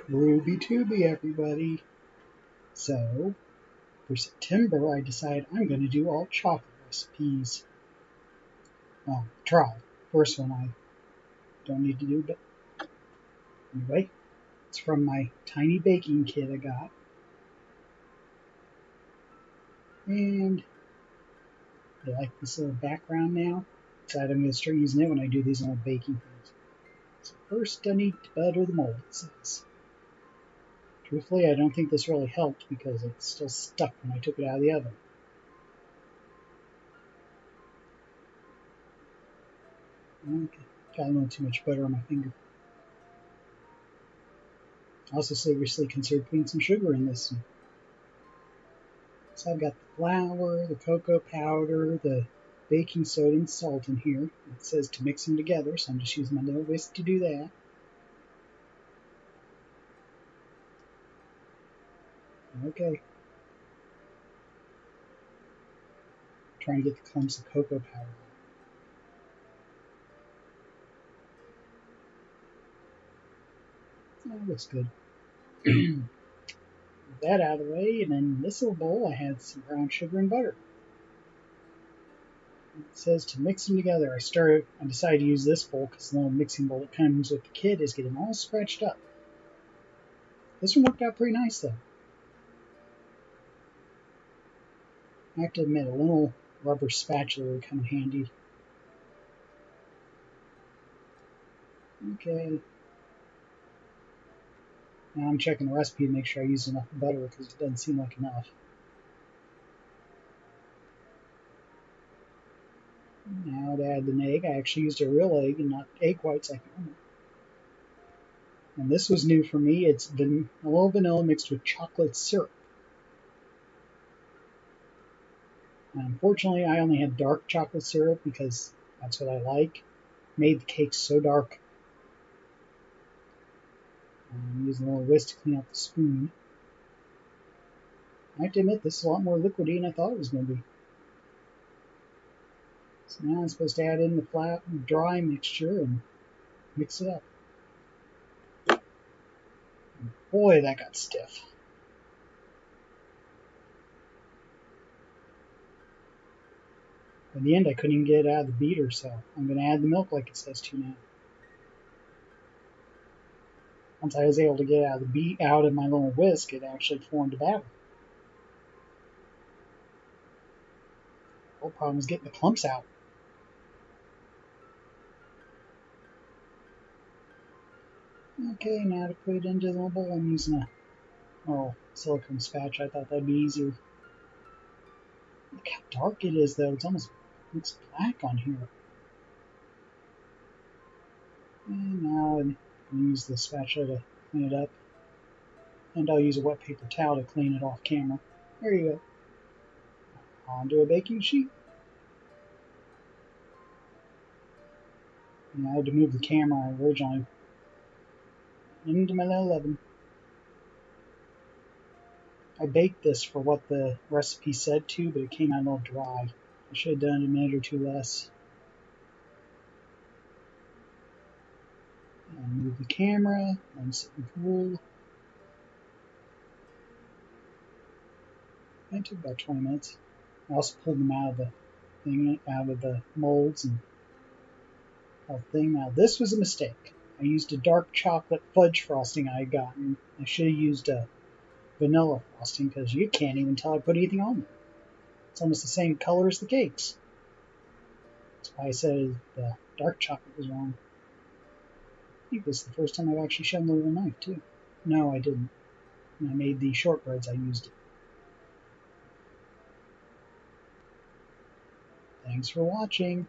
Ruby Tubby, everybody. So, for September, I decided I'm going to do all chocolate recipes. Well, try. First one I don't need to do, but anyway, it's from my tiny baking kit I got. And I like this little background now. Decided I'm going to start using it when I do these little baking things. So first I need to butter the mold, it says. Truthfully, I don't think this really helped because it's still stuck when I took it out of the oven. Okay. Got a little too much butter on my finger. I also seriously considered putting some sugar in this. So I've got the flour, the cocoa powder, the baking soda, and salt in here. It says to mix them together, so I'm just using my little whisk to do that. Okay. Trying to get the clumps of cocoa powder out. That looks good. That out of the way, and then in this little bowl I had some brown sugar and butter. It says to mix them together. I decided to use this bowl because the little mixing bowl that comes with the kit is getting all scratched up. This one worked out pretty nice though. I have to admit, a little rubber spatula would come in handy. Okay. Now I'm checking the recipe to make sure I use enough butter because it doesn't seem like enough. Now to add an egg, I actually used a real egg and not egg whites like normal. And this was new for me. It's been a little vanilla mixed with chocolate syrup. And unfortunately, I only had dark chocolate syrup because that's what I like. Made the cake so dark. I'm using a little whisk to clean out the spoon. I have to admit, this is a lot more liquidy than I thought it was going to be. So now I'm supposed to add in the flat, dry mixture and mix it up. And boy, that got stiff. In the end, I couldn't even get it out of the beater, so I'm going to add the milk like it says to now. Once I was able to get out of my little whisk, it actually formed a batter. The whole problem was getting the clumps out. Okay, now to put it into the little bowl, I'm using a silicone spatula. I thought that'd be easier. Look how dark it is, though. It almost looks black on here. And now I'll use the spatula to clean it up. And I'll use a wet paper towel to clean it off camera. There you go. Onto a baking sheet. And I had to move the camera originally into my little oven. I baked this for what the recipe said to, but it came out a little dry. I should have done a minute or two less. And move the camera, let it sit and cool. It took about 20 minutes. I also pulled them out of the molds and whole thing. Now this was a mistake. I used a dark chocolate fudge frosting I had gotten. I should have used a vanilla frosting because you can't even tell I put anything on there. It's almost the same color as the cakes. That's why I said the dark chocolate was wrong. I think this is the first time I've actually shown the little knife too. No, I didn't. When I made the shortbreads, I used it. Thanks for watching.